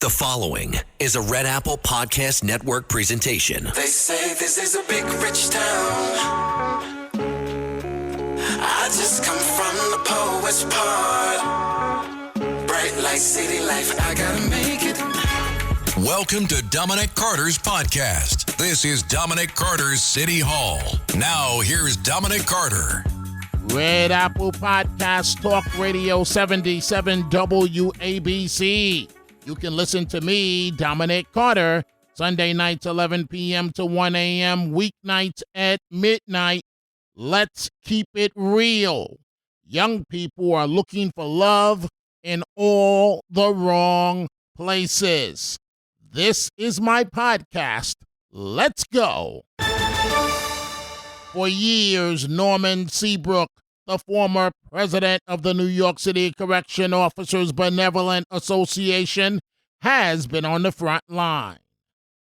The following is a Red Apple Podcast Network presentation. They say this is a big rich town. I just come from the poet's part. Bright light, city life, I gotta make it. Welcome to Dominic Carter's podcast. This is Dominic Carter's City Hall. Now, here's Dominic Carter. Red Apple Podcast Talk Radio 77 WABC. You can listen to me, Dominic Carter, Sunday nights 11 p.m. to 1 a.m., weeknights at midnight. Let's keep it real. Young people are looking for love in all the wrong places. This is my podcast. Let's go. For years, Norman Seabrook, the former president of the New York City Correction Officers Benevolent Association, has been on the front line.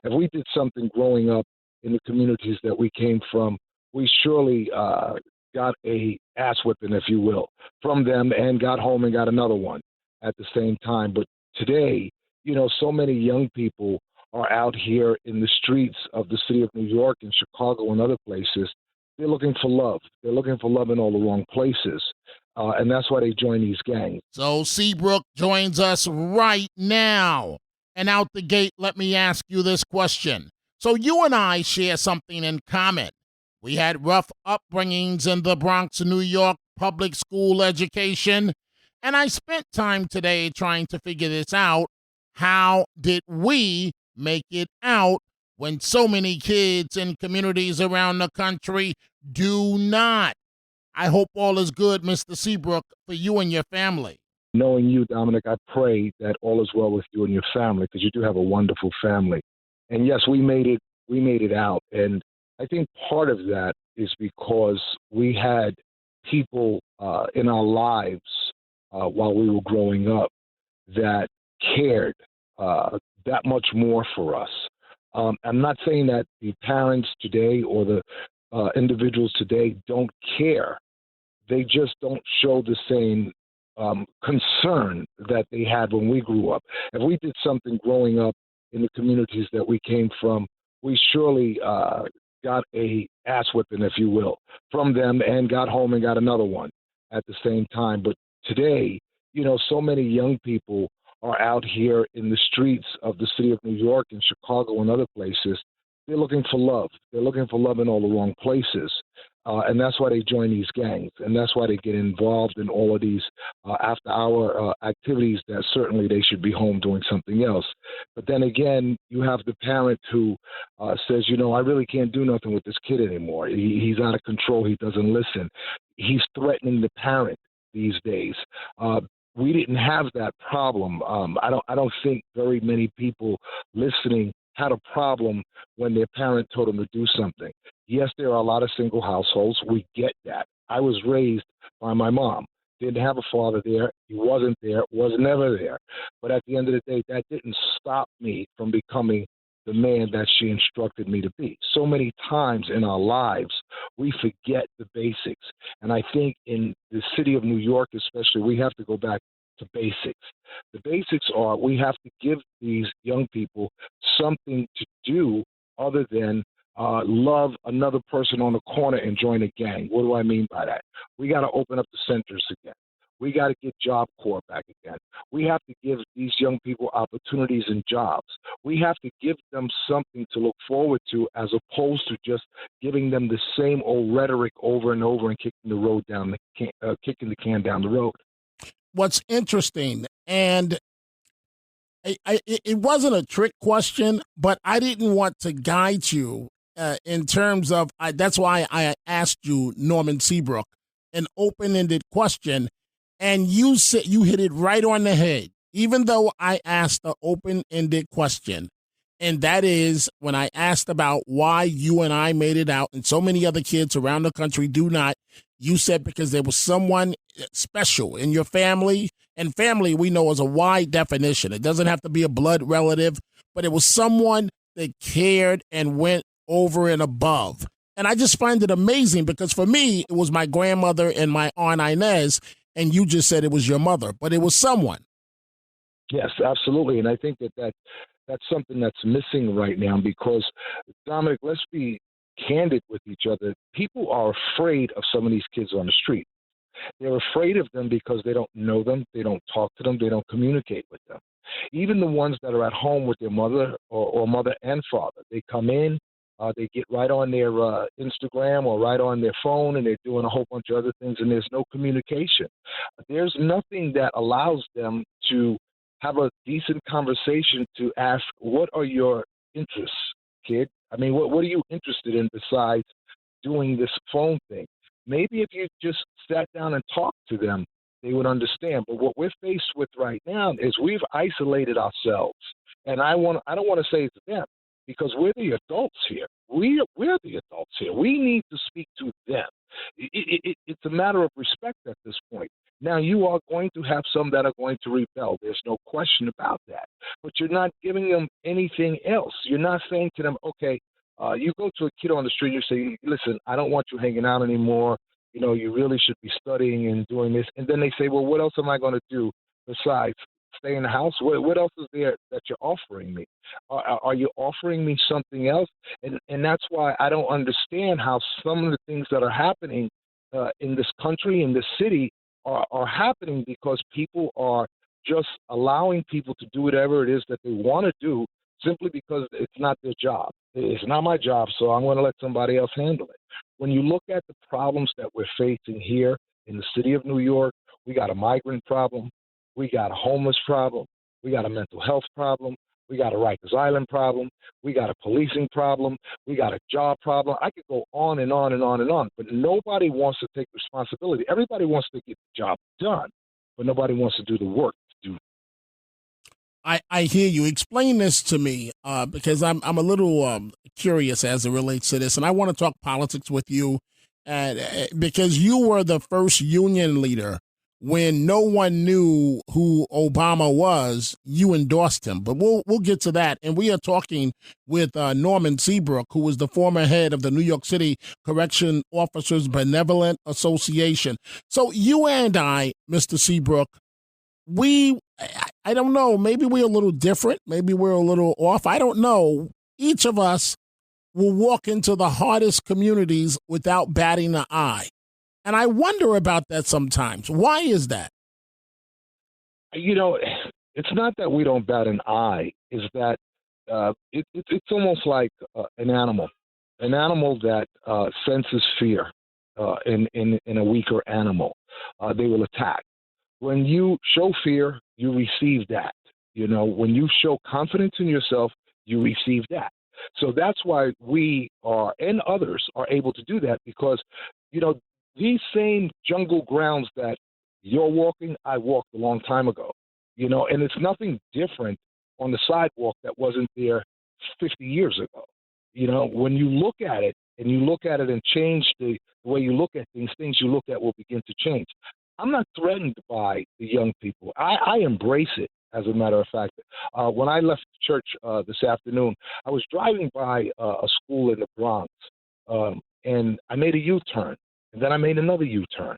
If we did something growing up in the communities that we came from, we surely got a ass whipping, if you will, from them and got home and got another one at the same time. But today, you know, so many young people are out here in the streets of the city of New York and Chicago and other places. They're looking for love. They're looking for love in all the wrong places. And that's why they join these gangs. So Seabrook joins us right now. And out the gate, let me ask you this question. So you and I share something in common. We had rough upbringings in the Bronx, New York, public school education. And I spent time today trying to figure this out. How did we make it out when so many kids in communities around the country do not? I hope all is good, Mr. Seabrook, for you and your family. Knowing you, Dominic, I pray that all is well with you and your family, because you do have a wonderful family. And yes, we made it out. And I think part of that is because we had people in our lives while we were growing up that cared that much more for us. I'm not saying that the parents today or the individuals today don't care. They just don't show the same concern that they had when we grew up. If we did something growing up in the communities that we came from, we surely got a ass whipping, if you will, from them and got home and got another one at the same time. But today, you know, so many young people are out here in the streets of the city of New York and Chicago and other places. They're looking for love. They're looking for love in all the wrong places. And that's why they join these gangs. And that's why they get involved in all of these after-hour activities that certainly they should be home doing something else. But then again, you have the parent who says, you know, I really can't do nothing with this kid anymore. He's out of control. He doesn't listen. He's threatening the parent these days. We didn't have that problem. I don't think very many people listening had a problem when their parent told them to do something. Yes, there are a lot of single households. We get that. I was raised by my mom. Didn't have a father there. He wasn't there. Was never there. But at the end of the day, that didn't stop me from becoming the man that she instructed me to be. So many times in our lives, we forget the basics. And I think in the city of New York especially, we have to go back to basics. The basics are we have to give these young people something to do other than love another person on the corner and join a gang. What do I mean by that? We got to open up the centers again. We got to get Job Corps back again. We have to give these young people opportunities and jobs. We have to give them something to look forward to as opposed to just giving them the same old rhetoric over and over and kicking the can down the road. What's interesting, and it wasn't a trick question, but I didn't want to guide you in terms of, that's why I asked you, Norman Seabrook, an open-ended question. And you said you hit it right on the head, even though I asked the open-ended question. And that is when I asked about why you and I made it out and so many other kids around the country do not. You said because there was someone special in your family. And family, we know, is a wide definition. It doesn't have to be a blood relative, but it was someone that cared and went over and above. And I just find it amazing because for me, it was my grandmother and my Aunt Inez. And you just said it was your mother, but it was someone. Yes, absolutely. And I think that's something that's missing right now because, Dominic, let's be candid with each other. People are afraid of some of these kids on the street. They're afraid of them because they don't know them, they don't talk to them, they don't communicate with them. Even the ones that are at home with their mother or mother and father, they come in, they get right on their Instagram or right on their phone, and they're doing a whole bunch of other things, and there's no communication. There's nothing that allows them to have a decent conversation to ask, what are your interests, kid? I mean, what are you interested in besides doing this phone thing? Maybe if you just sat down and talked to them, they would understand. But what we're faced with right now is we've isolated ourselves. And I don't want to say it's them because we're the adults here. We're the adults here. We need to speak to them. It's a matter of respect at this point. Now, you are going to have some that are going to rebel. There's no question about that. But you're not giving them anything else. You're not saying to them, okay, you go to a kid on the street, you say, listen, I don't want you hanging out anymore. You know, you really should be studying and doing this. And then they say, well, what else am I going to do besides stay in the house? What else is there that you're offering me? Are you offering me something else? And that's why I don't understand how some of the things that are happening in this country, in this city, are happening because people are just allowing people to do whatever it is that they want to do simply because it's not their job. It's not my job, so I'm going to let somebody else handle it. When you look at the problems that we're facing here in the city of New York, we got a migrant problem, we got a homeless problem, we got a mental health problem, we got a Rikers Island problem, we got a policing problem, we got a job problem. I could go on and on and on and on, but nobody wants to take responsibility. Everybody wants to get the job done, but nobody wants to do the work to do. I hear you. Explain this to me because I'm a little curious as it relates to this, and I want to talk politics with you, because you were the first union leader when no one knew who Obama was. You endorsed him, but we'll get to that. And we are talking with Norman Seabrook, who was the former head of the New York City Correction Officers Benevolent Association. So you and I, Mr. Seabrook, I don't know, maybe we're a little different. Maybe we're a little off. I don't know. Each of us will walk into the hardest communities without batting an eye. And I wonder about that sometimes. Why is that? You know, it's not that we don't bat an eye. It's that it's almost like an animal that senses fear in a weaker animal. They will attack. When you show fear, you receive that. You know, when you show confidence in yourself, you receive that. So that's why we are, and others are able to do that because, you know, these same jungle grounds that you're walking, I walked a long time ago. You know, and it's nothing different on the sidewalk that wasn't there 50 years ago. You know, when you look at it and change the way you look at things you look at will begin to change. I'm not threatened by the young people. I embrace it, as a matter of fact. When I left church this afternoon, I was driving by a school in the Bronx, and I made a U-turn, and then I made another U-turn.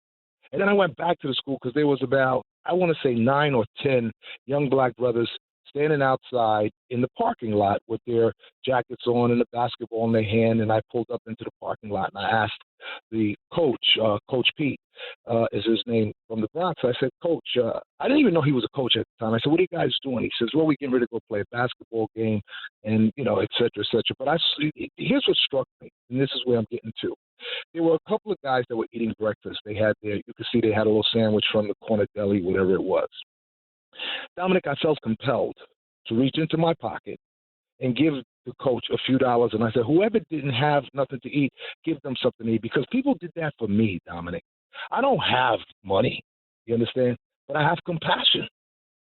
And then I went back to the school because there was about, I want to say 9 or 10 young black brothers standing outside in the parking lot with their jackets on and a basketball in their hand. And I pulled up into the parking lot and I asked the coach, Coach Pete is his name, from the Bronx. I said, Coach, I didn't even know he was a coach at the time. I said, what are you guys doing? He says, well, we're getting ready to go play a basketball game and, you know, et cetera, et cetera. But here's what struck me, and this is where I'm getting to. There were a couple of guys that were eating breakfast. They had you could see they had a little sandwich from the corner deli, whatever it was. Dominic, I felt compelled to reach into my pocket and give the coach a few dollars. And I said, whoever didn't have nothing to eat, give them something to eat. Because people did that for me, Dominic. I don't have money, you understand? But I have compassion,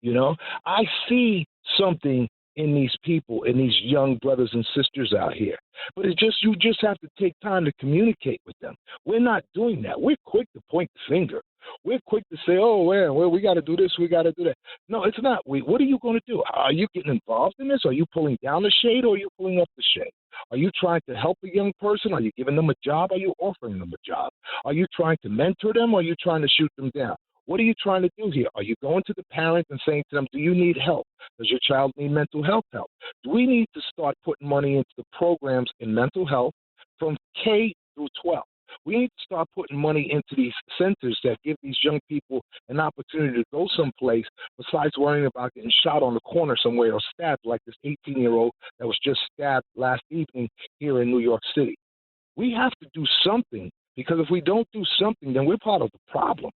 you know? I see something in these people, in these young brothers and sisters out here. But you just have to take time to communicate with them. We're not doing that. We're quick to point the finger. We're quick to say, oh, well, we got to do this, we got to do that. No, it's not. What are you going to do? Are you getting involved in this? Are you pulling down the shade or are you pulling up the shade? Are you trying to help a young person? Are you giving them a job? Are you offering them a job? Are you trying to mentor them or are you trying to shoot them down? What are you trying to do here? Are you going to the parents and saying to them, do you need help? Does your child need mental health help? Do we need to start putting money into the programs in mental health from K through 12? We need to start putting money into these centers that give these young people an opportunity to go someplace besides worrying about getting shot on the corner somewhere or stabbed like this 18-year-old that was just stabbed last evening here in New York City. We have to do something, because if we don't do something, then we're part of the problem.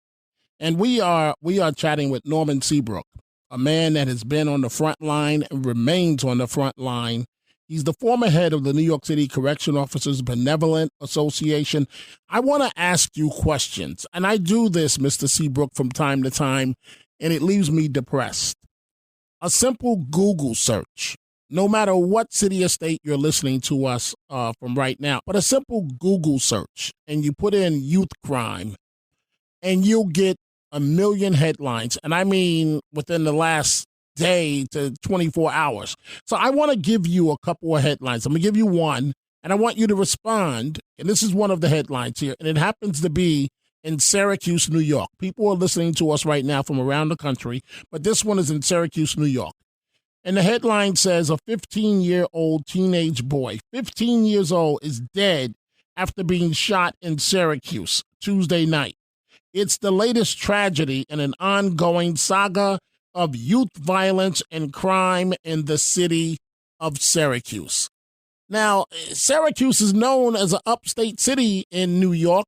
And we are chatting with Norman Seabrook, a man that has been on the front line and remains on the front line. He's the former head of the New York City Correction Officers Benevolent Association. I want to ask you questions, and I do this, Mr. Seabrook, from time to time, and it leaves me depressed. A simple Google search, no matter what city or state you're listening to us from right now, but a simple Google search, and you put in youth crime, and you'll get a million headlines, and I mean within the last day to 24 hours. So I want to give you a couple of headlines. I'm going to give you one, and I want you to respond, and this is one of the headlines here, and it happens to be in Syracuse, New York. People are listening to us right now from around the country, but this one is in Syracuse, New York. And the headline says a 15-year-old teenage boy, 15 years old, is dead after being shot in Syracuse Tuesday night. It's the latest tragedy in an ongoing saga of youth violence and crime in the city of Syracuse. Now, Syracuse is known as an upstate city in New York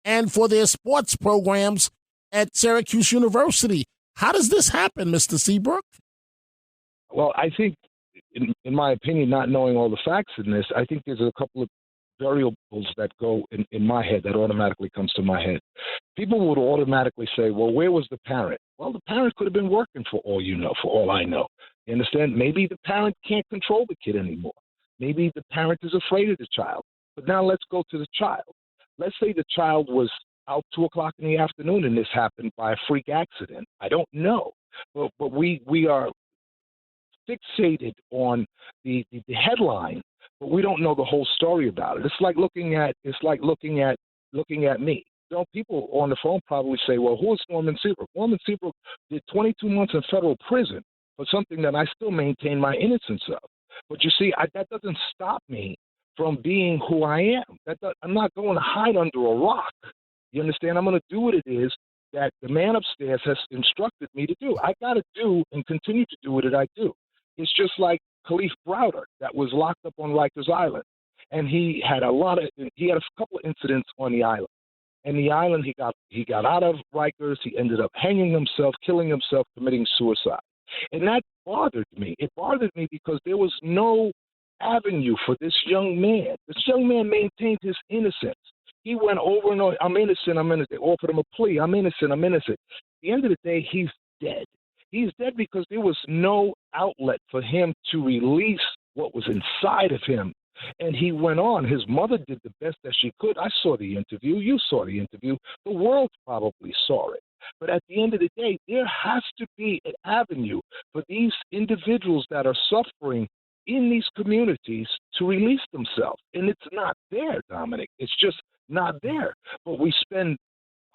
and for their sports programs at Syracuse University. How does this happen, Mr. Seabrook? Well, I think, in my opinion, not knowing all the facts in this, I think there's a couple of variables that go in my head that automatically comes to my head. People would automatically say, well, where was the parent? Well, the parent could have been working for all you know, for all I know. You understand? Maybe the parent can't control the kid anymore. Maybe the parent is afraid of the child. But now let's go to the child. Let's say the child was out 2 o'clock in the afternoon and this happened by a freak accident. I don't know. But we are fixated on the headline, but we don't know the whole story about it. It's like looking at me. You know, people on the phone probably say, well, who is Norman Seabrook? Norman Seabrook did 22 months in federal prison for something that I still maintain my innocence of. But you see, that doesn't stop me from being who I am. I'm not going to hide under a rock. You understand? I'm going to do what it is that the man upstairs has instructed me to do. I got to do and continue to do what I do. It's just like Khalif Browder that was locked up on Rikers Island. And he had a couple of incidents on the island. And the island, he got out of Rikers. He ended up hanging himself, killing himself, committing suicide. And that bothered me. It bothered me because there was no avenue for this young man. This young man maintained his innocence. He went over and over, I'm innocent, I'm innocent. They offered him a plea, I'm innocent, I'm innocent. At the end of the day, he's dead. He's dead because there was no outlet for him to release what was inside of him. And he went on. His mother did the best that she could. I saw the interview. You saw the interview. The world probably saw it. But at the end of the day, there has to be an avenue for these individuals that are suffering in these communities to release themselves. And it's not there, Dominic. It's just not there. But we spend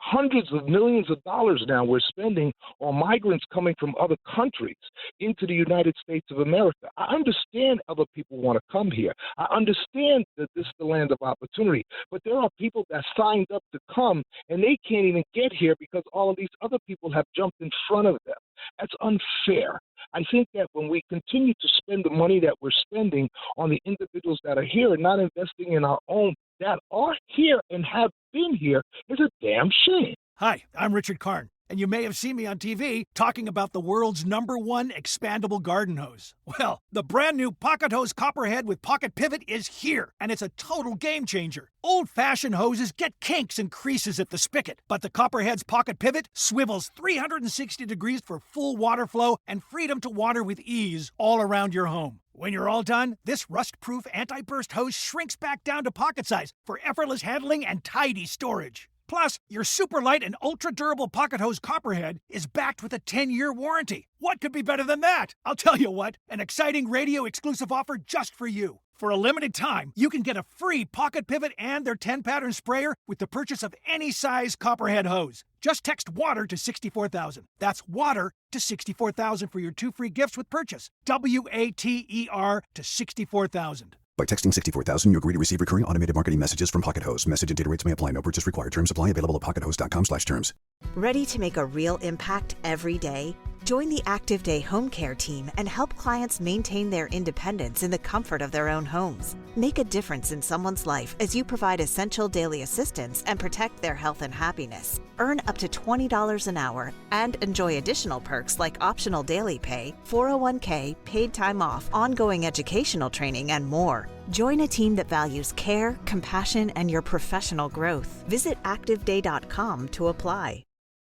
hundreds of millions of dollars now we're spending on migrants coming from other countries into the United States of America. I understand other people want to come here. I understand that this is the land of opportunity. But there are people that signed up to come, and they can't even get here because all of these other people have jumped in front of them. That's unfair. I think that when we continue to spend the money that we're spending on the individuals that are here and not investing in our own that are here and have been here is a damn shame. Hi, I'm Richard Karn, and you may have seen me on TV talking about the world's #1 expandable garden hose. Well, the brand new Pocket Hose Copperhead with Pocket Pivot is here, and it's a total game changer. Old-fashioned hoses get kinks and creases at the spigot, but the Copperhead's Pocket Pivot swivels 360 degrees for full water flow and freedom to water with ease all around your home. When you're all done, this rust-proof anti-burst hose shrinks back down to pocket size for effortless handling and tidy storage. Plus, your super light and ultra-durable pocket hose Copperhead is backed with a 10-year warranty. What could be better than that? I'll tell you what, an exciting radio-exclusive offer just for you. For a limited time, you can get a free pocket pivot and their 10-pattern sprayer with the purchase of any size Copperhead hose. Just text WATER to 64,000. That's WATER to 64,000 for your 2 free gifts with purchase. WATER to 64,000. By texting 64,000, you agree to receive recurring automated marketing messages from Pocket Hose. Message and data rates may apply. No purchase required. Terms apply. Available at pockethose.com/terms. Ready to make a real impact every day? Join the Active Day Home Care team and help clients maintain their independence in the comfort of their own homes. Make a difference in someone's life as you provide essential daily assistance and protect their health and happiness. Earn up to $20 an hour and enjoy additional perks like optional daily pay, 401k, paid time off, ongoing educational training, and more. Join a team that values care, compassion, and your professional growth. Visit ActiveDay.com to apply.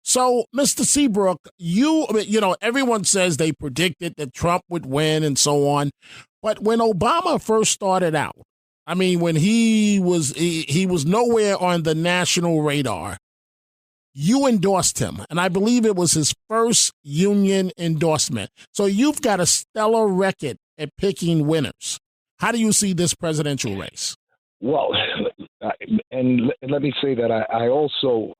So, Mr. Seabrook, everyone says they predicted that Trump would win and so on. But when Obama first started out, I mean, when he was nowhere on the national radar, you endorsed him. And I believe it was his first union endorsement. So you've got a stellar record at picking winners. How do you see this presidential race? Well, and let me say that I also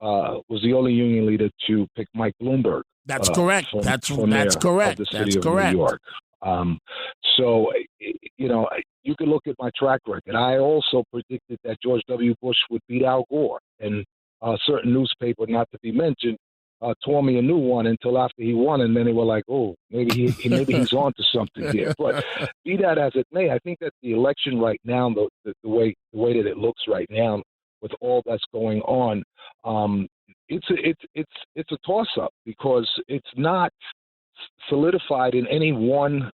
was the only union leader to pick Mike Bloomberg. That's correct. That's correct. Of the city That's of correct. New York. So, you can look at my track record. I also predicted that George W. Bush would beat Al Gore, and a certain newspaper, not to be mentioned, tore me a new one until after he won, and then they were like, "Oh, maybe he's on to something here." But be that as it may, I think that the election right now, the way that it looks right now, with all that's going on, it's a toss-up because it's not solidified in any one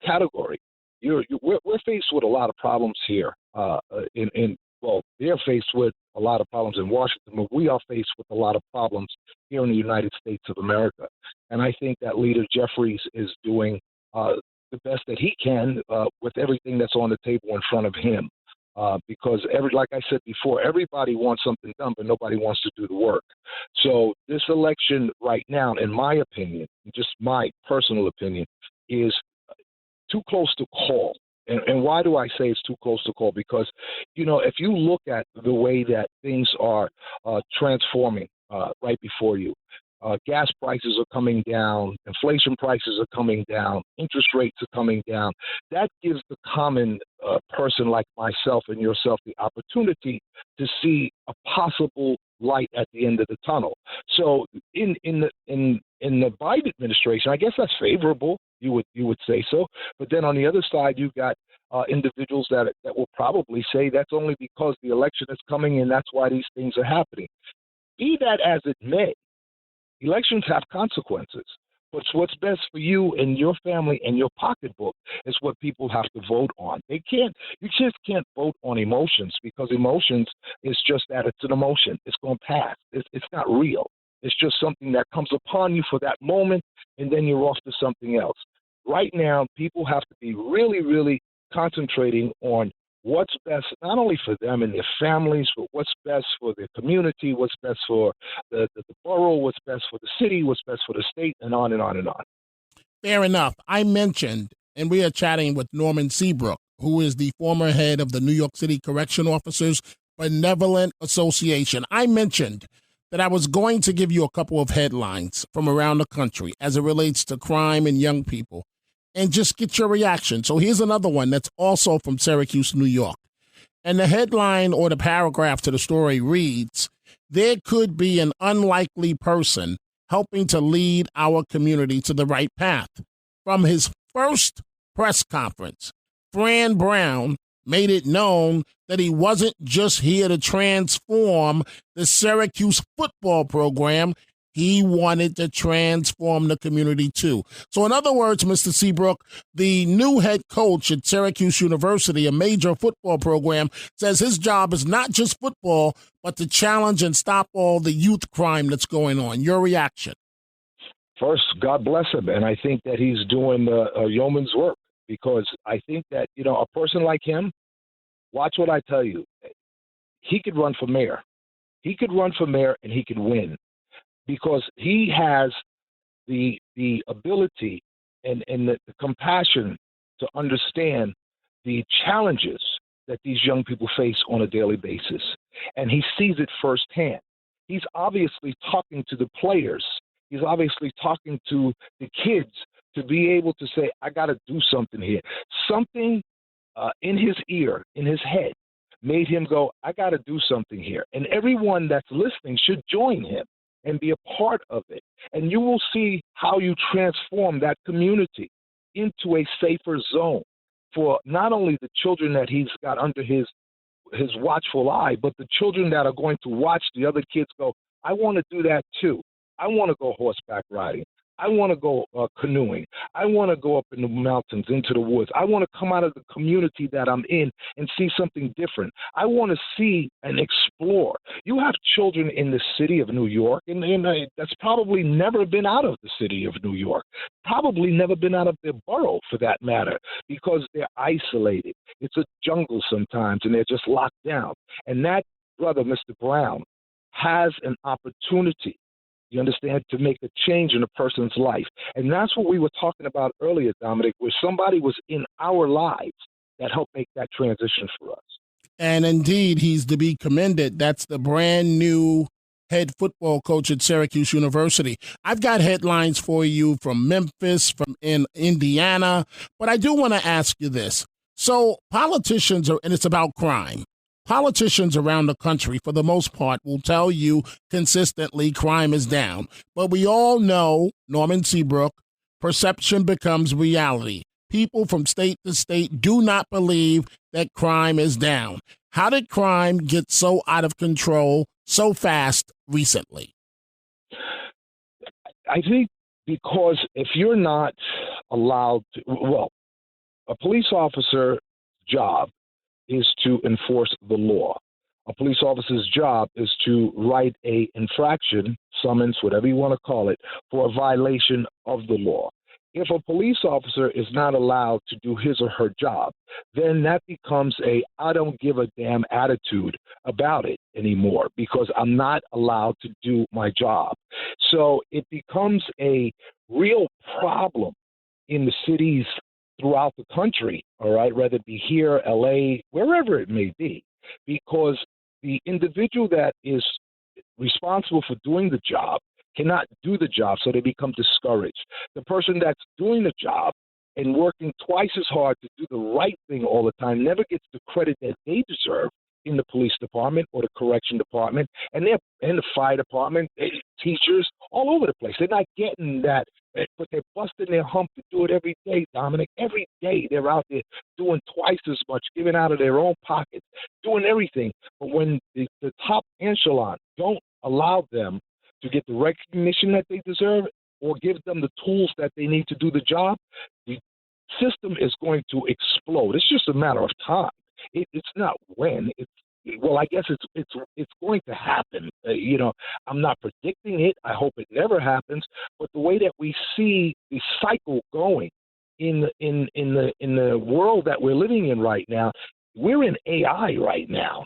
category. We're faced with a lot of problems here. They're faced with a lot of problems in Washington, but we are faced with a lot of problems here in the United States of America. And I think that Leader Jeffries is doing the best that he can with everything that's on the table in front of him. Because like I said before, everybody wants something done, but nobody wants to do the work. So this election right now, in my opinion, just my personal opinion, is too close to call. And why do I say it's too close to call? Because, if you look at the way that things are transforming right before you, gas prices are coming down, inflation prices are coming down, interest rates are coming down. That gives the common person like myself and yourself the opportunity to see a possible light at the end of the tunnel. So in the Biden administration, I guess that's favorable. You would say so. But then on the other side, you've got individuals that will probably say that's only because the election is coming and that's why these things are happening. Be that as it may, elections have consequences. But what's best for you and your family and your pocketbook is what people have to vote on. You just can't vote on emotions, because emotions is just that. It's an emotion. It's going to pass. It's not real. It's just something that comes upon you for that moment, and then you're off to something else. Right now, people have to be really, really concentrating on what's best, not only for them and their families, but what's best for their community, what's best for the borough, what's best for the city, what's best for the state, and on and on and on. Fair enough. I mentioned, and we are chatting with Norman Seabrook, who is the former head of the New York City Correction Officers Benevolent Association. I mentioned that I was going to give you a couple of headlines from around the country as it relates to crime and young people, and just get your reaction. So here's another one that's also from Syracuse, New York. And the headline or the paragraph to the story reads, "There could be an unlikely person helping to lead our community to the right path." From his first press conference, Fran Brown made it known that he wasn't just here to transform the Syracuse football program. He wanted to transform the community too. So in other words, Mr. Seabrook, the new head coach at Syracuse University, a major football program, says his job is not just football, but to challenge and stop all the youth crime that's going on. Your reaction? First, God bless him. And I think that he's doing a yeoman's work, because I think that, a person like him, watch what I tell you, he could run for mayor. He could run for mayor and he could win because he has the ability and the compassion to understand the challenges that these young people face on a daily basis. And he sees it firsthand. He's obviously talking to the players. He's obviously talking to the kids to be able to say, I got to do something here. Something in his ear, in his head, made him go, I got to do something here. And everyone that's listening should join him and be a part of it. And you will see how you transform that community into a safer zone for not only the children that he's got under his watchful eye, but the children that are going to watch the other kids go, I want to do that too. I want to go horseback riding. I want to go canoeing. I want to go up in the mountains, into the woods. I want to come out of the community that I'm in and see something different. I want to see and explore. You have children in the city of New York, and that's probably never been out of the city of New York, probably never been out of their borough for that matter, because they're isolated. It's a jungle sometimes, and they're just locked down. And that brother, Mr. Brown, has an opportunity, you understand, to make a change in a person's life. And that's what we were talking about earlier, Dominic, where somebody was in our lives that helped make that transition for us. And indeed, he's to be commended. That's the brand new head football coach at Syracuse University. I've got headlines for you from Memphis, from in Indiana, but I do want to ask you this. So politicians are, and it's about crime. Politicians around the country, for the most part, will tell you consistently crime is down. But we all know, Norman Seabrook, perception becomes reality. People from state to state do not believe that crime is down. How did crime get so out of control so fast recently? I think because if you're not allowed to, well, a police officer's job is to enforce the law. A police officer's job is to write a infraction, summons, whatever you want to call it, for a violation of the law. If a police officer is not allowed to do his or her job, then that becomes a I don't give a damn attitude about it anymore because I'm not allowed to do my job. So it becomes a real problem in the cities throughout the country, all right, whether it be here, LA, wherever it may be, because the individual that is responsible for doing the job cannot do the job, so they become discouraged. The person that's doing the job and working twice as hard to do the right thing all the time never gets the credit that they deserve in the police department or the correction department and the fire department, teachers, all over the place. They're not getting that, but they're busting their hump to do it every day, Dominic. Every day they're out there doing twice as much, giving out of their own pockets, doing everything. But when the top echelon don't allow them to get the recognition that they deserve or give them the tools that they need to do the job, the system is going to explode. It's just a matter of time. It's not when. Well, I guess it's going to happen. I'm not predicting it. I hope it never happens. But the way that we see the cycle going in the world that we're living in right now, we're in AI right now.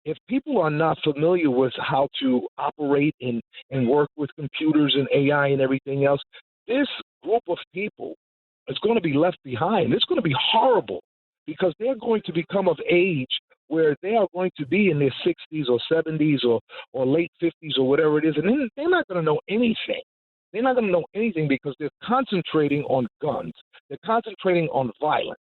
If people are not familiar with how to operate and work with computers and AI and everything else, this group of people is going to be left behind. It's going to be horrible because they're going to become of age where they are going to be in their 60s or 70s or late 50s or whatever it is, and they're not going to know anything. They're not going to know anything because they're concentrating on guns. They're concentrating on violence.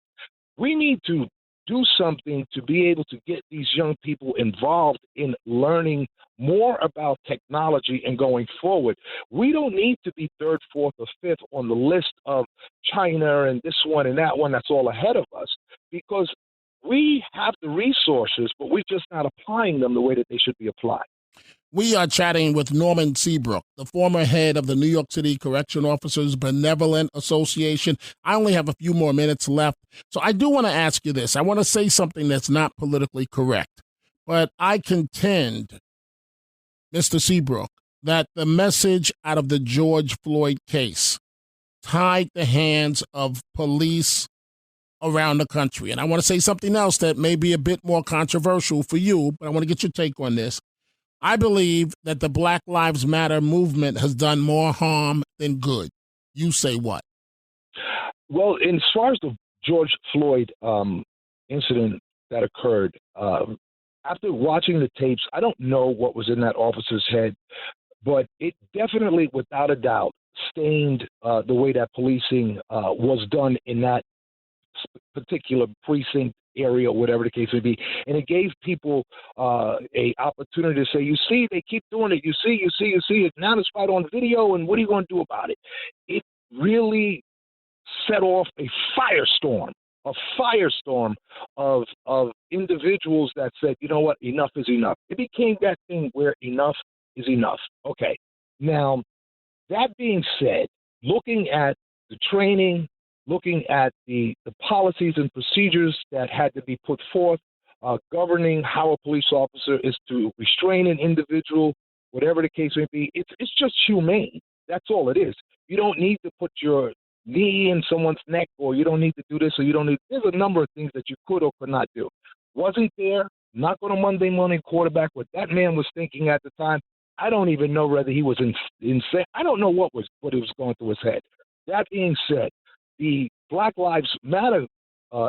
We need to do something to be able to get these young people involved in learning more about technology and going forward. We don't need to be third, fourth, or fifth on the list of China and this one and that one that's all ahead of us because we have the resources, but we're just not applying them the way that they should be applied. We are chatting with Norman Seabrook, the former head of the New York City Correction Officers Benevolent Association. I only have a few more minutes left, so I do want to ask you this. I want to say something that's not politically correct, but I contend, Mr. Seabrook, that the message out of the George Floyd case tied the hands of police around the country. And I want to say something else that may be a bit more controversial for you, but I want to get your take on this. I believe that the Black Lives Matter movement has done more harm than good. You say what? Well, as far as the George Floyd incident that occurred, after watching the tapes, I don't know what was in that officer's head, but it definitely, without a doubt, stained the way that policing was done in that particular precinct area, whatever the case may be. And it gave people a opportunity to say, you see, they keep doing it. You see it. Now it's right on video, and what are you going to do about it? It really set off a firestorm of individuals that said, you know what, enough is enough. It became that thing where enough is enough. Okay. Now, that being said, looking at the training, looking at the policies and procedures that had to be put forth, governing how a police officer is to restrain an individual, whatever the case may be, it's just humane. That's all it is. You don't need to put your knee in someone's neck, or you don't need to do this, or you don't need. There's a number of things that you could or could not do. Wasn't there? Not going to Monday morning quarterback what that man was thinking at the time. I don't even know whether he was insane. I don't know what was going through his head. That being said, the Black Lives Matter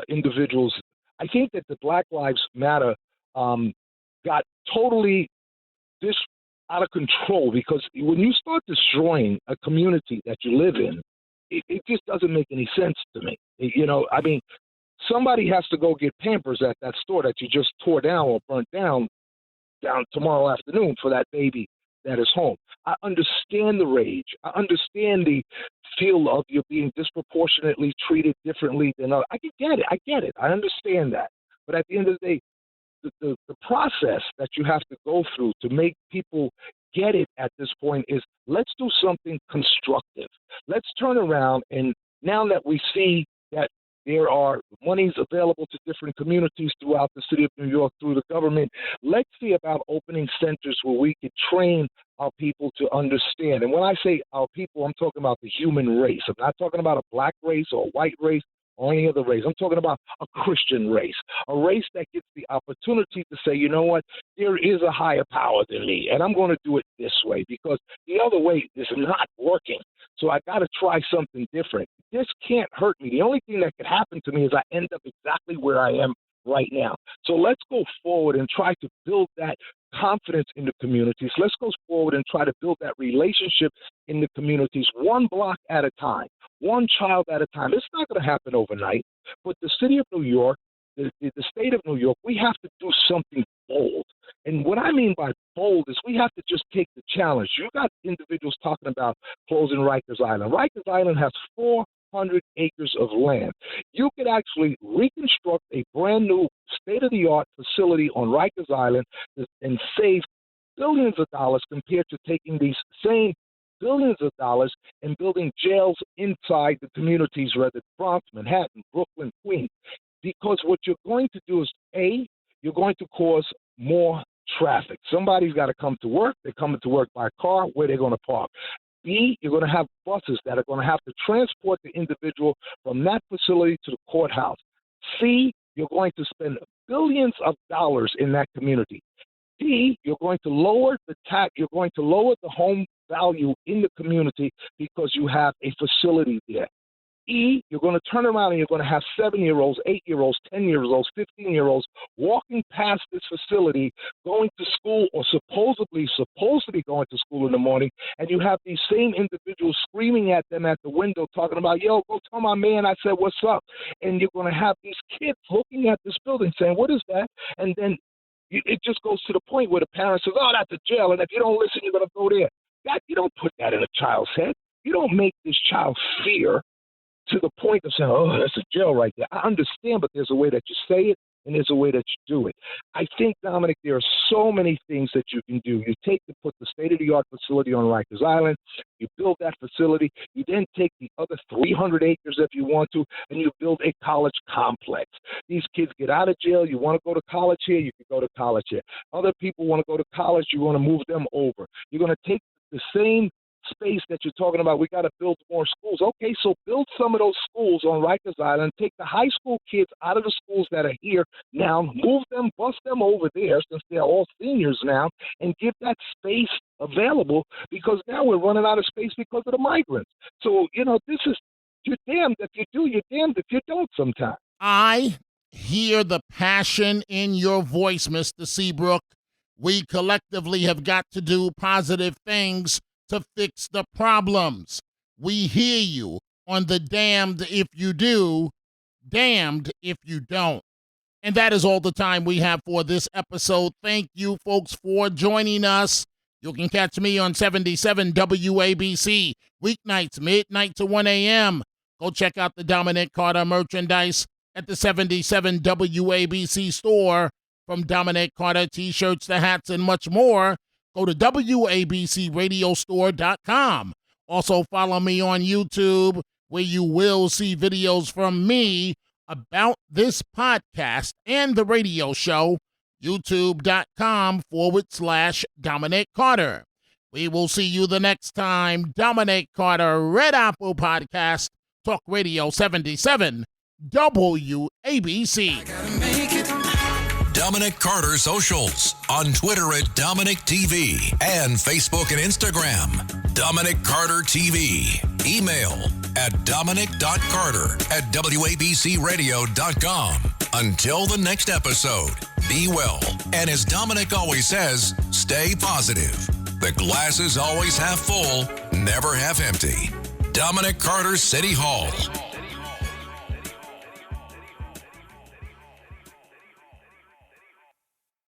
individuals, I think that the Black Lives Matter got totally out of control, because when you start destroying a community that you live in, it just doesn't make any sense to me. You know, I mean, somebody has to go get Pampers at that store that you just tore down or burnt down tomorrow afternoon for that baby that is home. I understand the rage. I understand the feel of you being disproportionately treated differently than others. I get it. I understand that. But at the end of the day, the process that you have to go through to make people get it at this point is, let's do something constructive. Let's turn around, and now that we see that there are monies available to different communities throughout the city of New York through the government, let's see about opening centers where we could train our people to understand. And when I say our people, I'm talking about the human race. I'm not talking about a black race or a white race or any other race. I'm talking about a Christian race, a race that gets the opportunity to say, you know what, there is a higher power than me, and I'm going to do it this way, because the other way is not working. So I got to try something different. This can't hurt me. The only thing that could happen to me is I end up exactly where I am right now. So let's go forward and try to build that confidence in the communities. Let's go forward and try to build that relationship in the communities, one block at a time, one child at a time. It's not going to happen overnight, but the city of New York, the state of New York, we have to do something bold. And what I mean by bold is we have to just take the challenge. You got individuals talking about closing Rikers Island. Rikers Island has 400 acres of land. You could actually reconstruct a brand new state-of-the-art facility on Rikers Island and save billions of dollars compared to taking these same billions of dollars and building jails inside the communities, whether Bronx, Manhattan, Brooklyn, Queens. Because what you're going to do is, A, you're going to cause more traffic. Somebody's got to come to work. They're coming to work by car. Where they're going to park. B, you're going to have buses that are going to have to transport the individual from that facility to the courthouse. C, you're going to spend billions of dollars in that community. D, you're going to lower the tax. You're going to lower the home value in the community because you have a facility there. E, you're going to turn around and you're going to have 7-year-olds, 8-year-olds, 10-year-olds, 15-year-olds walking past this facility, going to school, or supposed to be going to school in the morning, and you have these same individuals screaming at them at the window, talking about, yo, go tell my man I said what's up. And you're going to have these kids looking at this building saying, what is that? And then it just goes to the point where the parent says, oh, that's a jail, and if you don't listen, you're going to go there. God, you don't put that in a child's head. You don't make this child fear to the point of saying, oh, that's a jail right there. I understand, but there's a way that you say it and there's a way that you do it. I think, Dominic, there are so many things that you can do. You put the state-of-the-art facility on Rikers Island, you build that facility, you then take the other 300 acres if you want to, and you build a college complex. These kids get out of jail, you want to go to college here, you can go to college here. Other people want to go to college, you want to move them over. You're going to take the same space that you're talking about, we got to build more schools. Okay, so build some of those schools on Rikers Island. Take the high school kids out of the schools that are here now, move them, bus them over there since they're all seniors now, and give that space available, because now we're running out of space because of the migrants. So, this is, you're damned if you do, you're damned if you don't sometimes. I hear the passion in your voice, Mr. Seabrook. We collectively have got to do positive things to fix the problems. We hear you on the damned if you do, damned if you don't. And that is all the time we have for this episode. Thank you, folks, for joining us. You can catch me on 77 WABC, weeknights, midnight to 1 a.m. Go check out the Dominic Carter merchandise at the 77 WABC store. From Dominic Carter t-shirts to hats and much more, go to WABCRadiostore.com. Also follow me on YouTube, where you will see videos from me about this podcast and the radio show, youtube.com/Dominic Carter. We will see you the next time. Dominic Carter, Red Apple Podcast, Talk Radio 77, WABC. Dominic Carter Socials on Twitter at Dominic TV and Facebook and Instagram, Dominic Carter TV. Email at dominic.carter@wabcradio.com. Until the next episode, be well. And as Dominic always says, stay positive. The glass is always half full, never half empty. Dominic Carter City Hall.